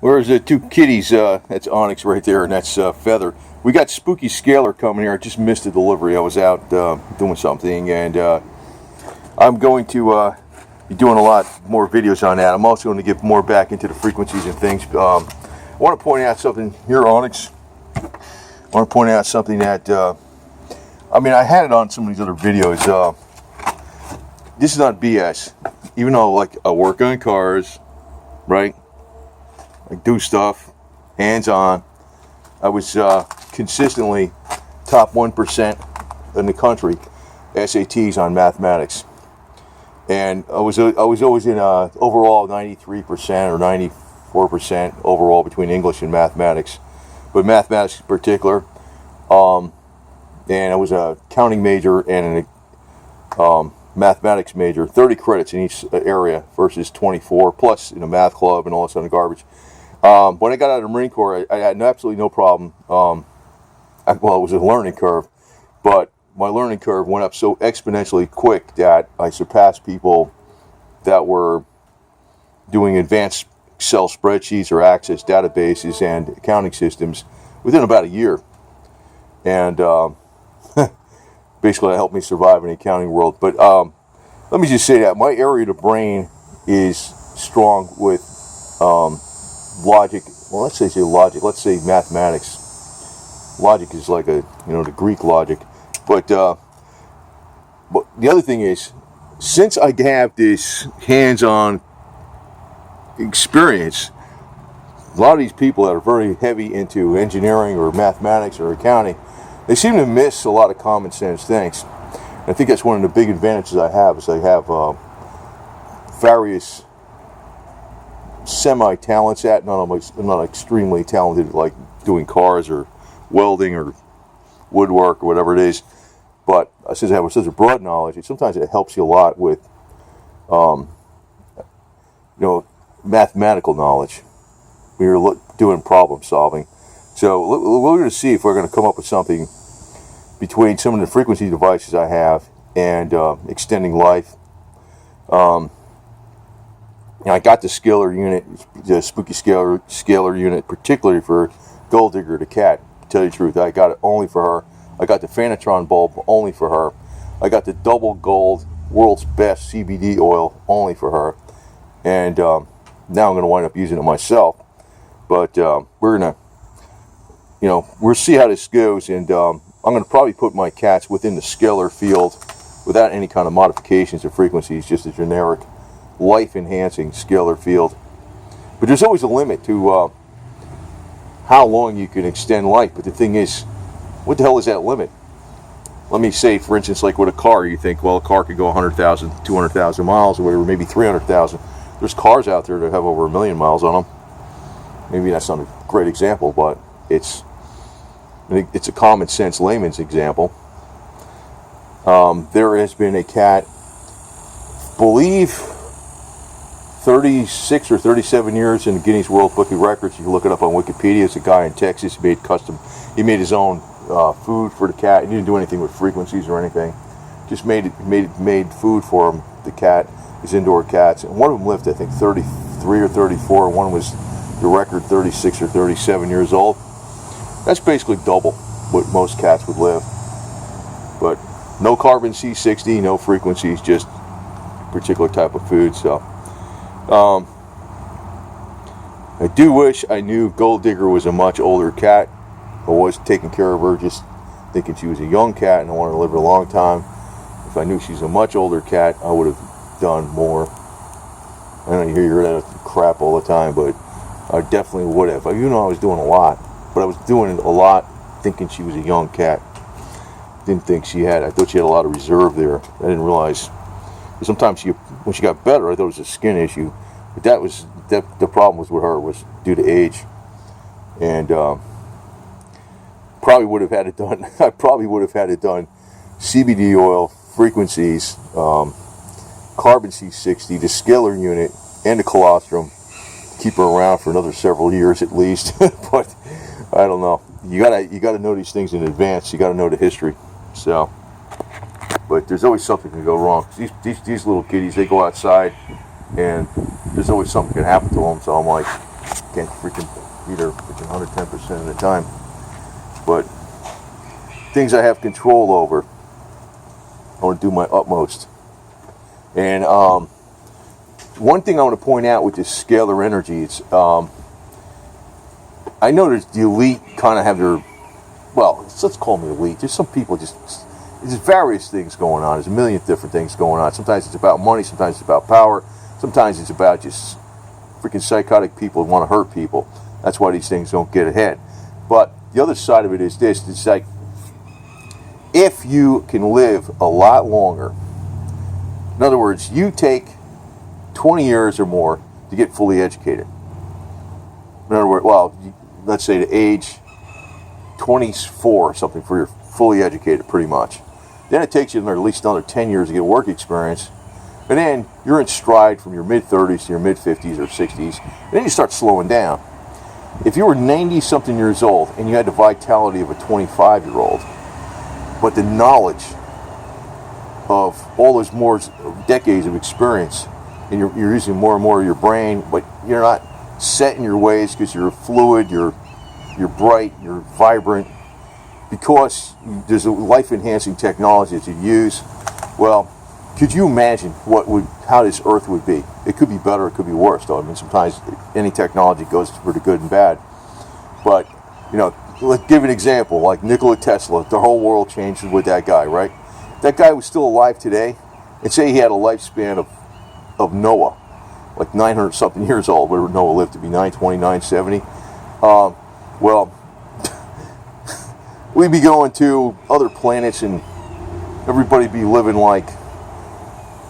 Where's the two kitties? That's Onyx right there, and that's Feather. We got Spooky Scalar coming here. I just missed the delivery. I was out doing something, and I'm going to be doing a lot more videos on that. I'm also going to get more back into the frequencies and things. I want to point out something here, Onyx. I want to point out something that, I mean, I had it on some of these other videos. This is not BS. Even though, like, I work on cars, right? I do stuff, hands-on. I was consistently top 1% in the country, SATs on mathematics. And I was always in overall 93% or 94% overall between English and mathematics. But mathematics in particular. And I was a counting major and an mathematics major, 30 credits in each area versus 24, plus in a math club and all this other garbage. When I got out of the Marine Corps, I had absolutely no problem. Well, it was a learning curve, but my learning curve went up so exponentially quick that I surpassed people that were doing advanced Excel spreadsheets or Access databases and accounting systems within about a year. And basically, that helped me survive in the accounting world. But let me just say that my area of the brain is strong with logic. Well, let's say logic. Let's say mathematics. Logic is like the Greek logic. But the other thing is, since I have this hands-on experience, a lot of these people that are very heavy into engineering or mathematics or accounting, they seem to miss a lot of common sense things. And I think that's one of the big advantages I have, is I have various semi-talents at. I'm not extremely talented like doing cars or welding or woodwork or whatever it is. But since I have such a broad knowledge, sometimes it helps you a lot with, mathematical knowledge when you're doing problem solving. So we're going to see if we're going to come up with something between some of the frequency devices I have and extending life. I got the scalar unit, the Spooky scalar unit, particularly for Gold Digger the cat. To tell you the truth, I got it only for her. I got the Phanatron bulb only for her. I got the double gold, world's best CBD oil only for her. And now I'm going to wind up using it myself. But we're going to, we'll see how this goes. And I'm going to probably put my cats within the scalar field without any kind of modifications or frequencies, just a generic life-enhancing scalar field. But there's always a limit to how long you can extend life. But the thing is, what the hell is that limit? Let me say, for instance, like with a car, you think, well, a car could go 100,000, 200,000 miles or whatever, maybe 300,000. There's cars out there that have over 1 million miles on them. Maybe that's not a great example, but it's a common sense layman's example. There has been a cat, believe 36 or 37 years in the Guinness World Book of Records. You can look it up on Wikipedia. It's a guy in Texas who he made his own food for the cat. He didn't do anything with frequencies or anything. Just made food for him, the cat, his indoor cats. And one of them lived, I think, 33 or 34. One was the record 36 or 37 years old. That's basically double what most cats would live. But no carbon C60, no frequencies, just a particular type of food. So I do wish I knew Gold Digger was a much older cat. I was taking care of her, just thinking she was a young cat and I wanted to live her a long time. If I knew she's a much older cat, I would have done more. I know you hear that crap all the time, but I definitely would have. I was doing a lot, but I was doing a lot thinking she was a young cat. Didn't think I thought she had a lot of reserve there. I didn't realize. Sometimes when she got better, I thought it was a skin issue. But the problem was with her was due to age. And probably would have had it done. I probably would have had it done. CBD oil, frequencies, carbon C60, the scalar unit, and the colostrum. Keep her around for another several years at least. But I don't know. You gotta know these things in advance. You gotta know the history. So, but there's always something can go wrong. These little kitties, they go outside, and there's always something can happen to them. So I'm like, can't freaking beat her freaking 110% of the time. But things I have control over, I want to do my utmost. And one thing I want to point out with this scalar energy, it's I noticed the elite kind of have their, well, let's call them the elite. There's some people there's various things going on. There's a million different things going on. Sometimes it's about money, sometimes it's about power, sometimes it's about just freaking psychotic people who want to hurt people. That's why these things don't get ahead. But the other side of it is this, it's like, if you can live a lot longer, in other words, you take 20 years or more to get fully educated. In other words, well, let's say to age 24 or something for you're fully educated, pretty much. Then it takes you at least another 10 years to get work experience. And then you're in stride from your mid-30s to your mid-50s or 60s. And then you start slowing down. If you were 90-something years old and you had the vitality of a 25-year-old, but the knowledge of all those more decades of experience, and you're using more and more of your brain, but you're not set in your ways because you're fluid, you're bright, you're vibrant, because there's a life-enhancing technology that you use. Well, could you imagine how this Earth would be? It could be better, it could be worse, though. I mean, sometimes any technology goes for the good and bad. But, let's give an example, like Nikola Tesla. The whole world changed with that guy, right? That guy was still alive today, and say he had a lifespan of Noah, like 900-something years old, where Noah lived to be 920, 970. Well, we'd be going to other planets, and everybody be living like,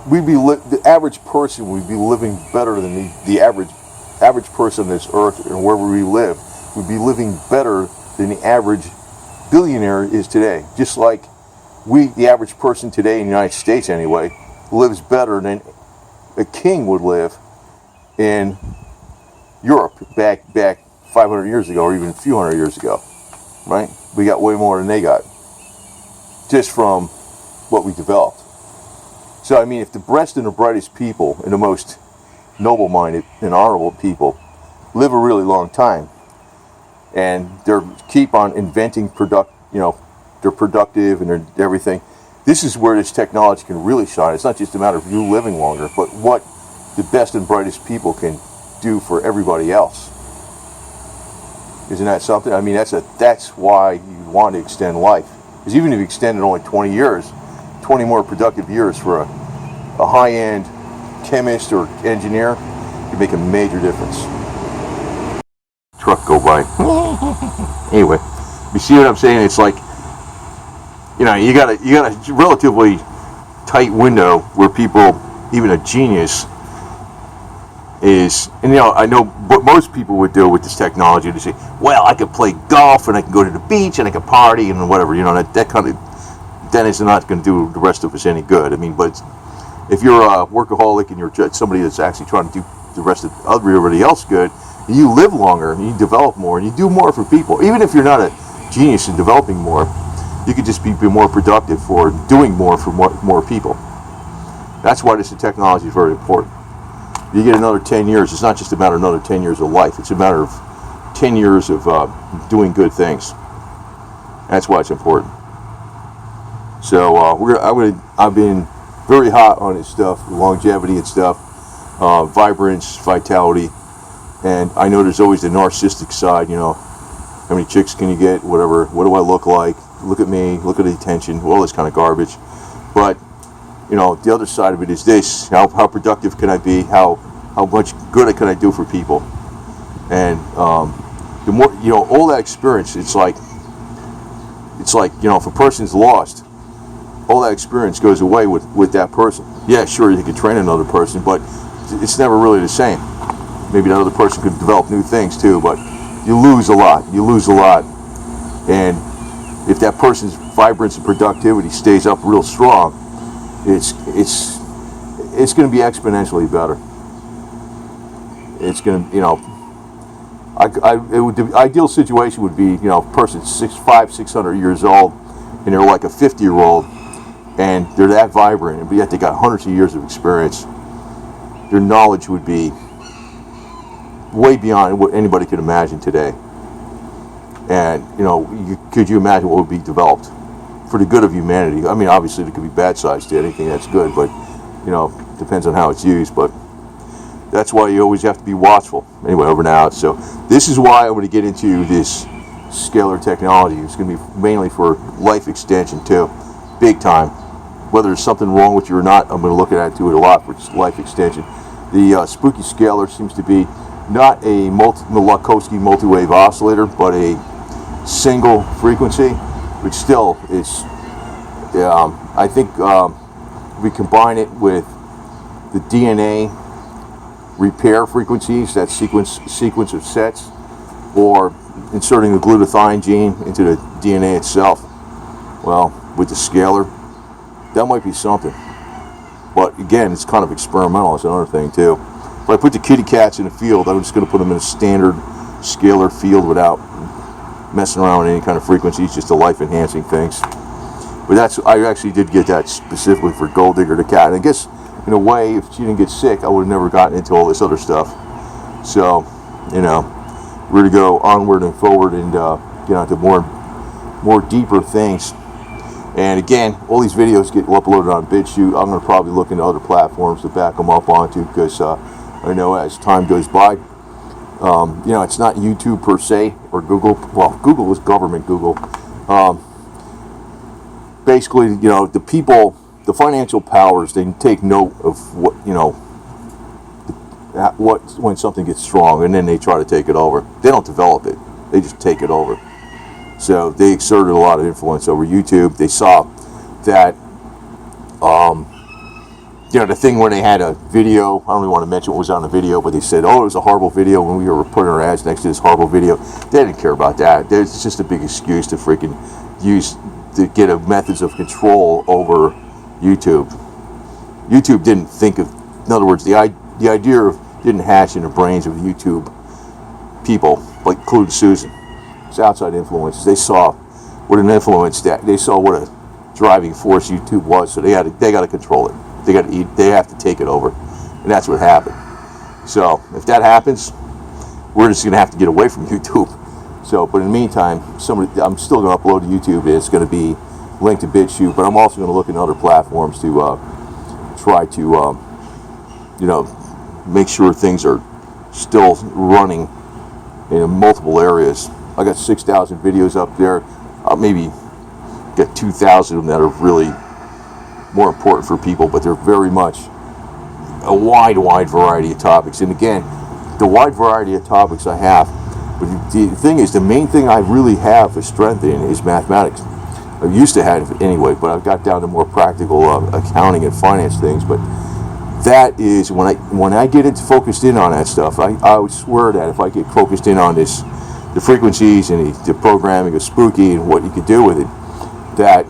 the average person would be living better than the average person on this earth, and wherever we live, would be living better than the average billionaire is today. Just like the average person today in the United States anyway, lives better than a king would live in Europe back 500 years ago, or even a few hundred years ago, right? We got way more than they got, just from what we developed. So, I mean, if the best and the brightest people and the most noble-minded and honorable people live a really long time, and they keep on inventing they're productive and they're everything, this is where this technology can really shine. It's not just a matter of you living longer, but what the best and brightest people can do for everybody else. Isn't that something? I mean, that's why you want to extend life. Because even if you extend it only 20 years, 20 more productive years for a high-end chemist or engineer can make a major difference. Truck go by. Anyway, you see what I'm saying? It's like, you got a relatively tight window where people, even a genius, is, and I know what most people would do with this technology, they say, well, I could play golf and I can go to the beach and I can party and whatever, that kind of, that is not going to do the rest of us any good. I mean, but if you're a workaholic and you're somebody that's actually trying to do the rest of everybody else good, and you live longer and you develop more and you do more for people, even if you're not a genius in developing more, you could just be more productive for doing more for more people. That's why this technology is very important. You get another 10 years, it's not just a matter of another 10 years of life, it's a matter of 10 years of doing good things. That's why it's important. So I've been very hot on this stuff, longevity and stuff, vibrance, vitality, and I know there's always the narcissistic side, how many chicks can you get, whatever, what do I look like, look at me, look at the attention, all this kind of garbage. But the other side of it is this: how productive can I be? How much good can I do for people? And the more all that experience, it's like if a person's lost, all that experience goes away with that person. Yeah, sure, you can train another person, but it's never really the same. Maybe that other person could develop new things too, but you lose a lot. And if that person's vibrance and productivity stays up real strong, it's going to be exponentially better. It's going to, the ideal situation would be, a person 600 years old, and they're like a 50-year-old, and they're that vibrant, but yet they got hundreds of years of experience. Their knowledge would be way beyond what anybody could imagine today. And, you know, could you imagine what would be developed for the good of humanity? I mean, obviously there could be bad sides to anything that's good, but, you know, depends on how it's used. But that's why you always have to be watchful. Anyway, over and out. So this is why I'm going to get into this scalar technology. It's going to be mainly for life extension too, big time. Whether there's something wrong with you or not, I'm going to look at it a lot for life extension. The spooky scalar seems to be not a Minkowski multi-wave oscillator, but a single frequency, which still is, I think we combine it with the DNA repair frequencies, that sequence of sets, or inserting the glutathione gene into the DNA itself. Well, with the scalar, that might be something. But again, it's kind of experimental. It's another thing too. If I put the kitty cats in a field, I'm just going to put them in a standard scalar field without messing around with any kind of frequencies, just the life-enhancing things. But I actually did get that specifically for Gold Digger the cat. And I guess, in a way, if she didn't get sick, I would have never gotten into all this other stuff. So, you know, we're going to go onward and forward and get onto more deeper things. And again, all these videos get uploaded on BitChute. I'm going to probably look into other platforms to back them up onto, because I know as time goes by, you know, it's not YouTube per se, or Google. Well, Google is government Google. Basically, you know, the people, the financial powers, they take note of what, you know, when something gets strong, and then they try to take it over. They don't develop it; they just take it over. So they exerted a lot of influence over YouTube. They saw that, you know, the thing when they had a video, I don't even want to mention what was on the video, but they said, oh, it was a horrible video when we were putting our ads next to this horrible video. They didn't care about that. It's just a big excuse to freaking use, to get a methods of control over YouTube. YouTube didn't think of, in other words, the idea of, didn't hatch in the brains of YouTube people, like including Susan. It's outside influences. They saw what an influence that, they saw what a driving force YouTube was, so they got to control it. They got to eat. They have to take it over, and that's what happened. So if that happens, we're just going to have to get away from YouTube. So, but in the meantime, I'm still going to upload to YouTube. It's going to be linked to BitChute, but I'm also going to look at other platforms to try to, you know, make sure things are still running in multiple areas. I got 6,000 videos up there. Maybe get 2,000 of them that are really more important for people, but they're very much a wide variety of topics. And again, the wide variety of topics I have, but the thing is, the main thing I really have a strength in is mathematics. I used to have it anyway, but I've got down to more practical accounting and finance things. But that is, when I get focused in on that stuff, I would swear that if I get focused in on this, the frequencies and the programming of Spooky and what you could do with it, that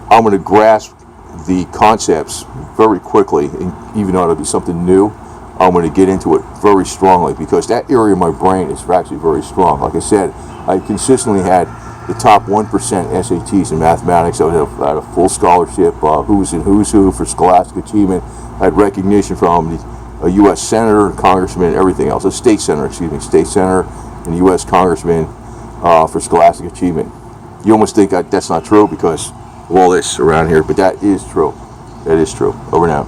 I'm going to grasp the concepts very quickly, and even though it'll be something new, I'm going to get into it very strongly, because that area of my brain is actually very strong. Like I said, I consistently had the top 1% SATs in mathematics. I had a full scholarship, who's who for scholastic achievement. I had recognition from a U.S. senator, congressman, everything else. A state senator, and a U.S. congressman for scholastic achievement. You almost think that's not true because of all this around here, but that is true. That is true. Over now.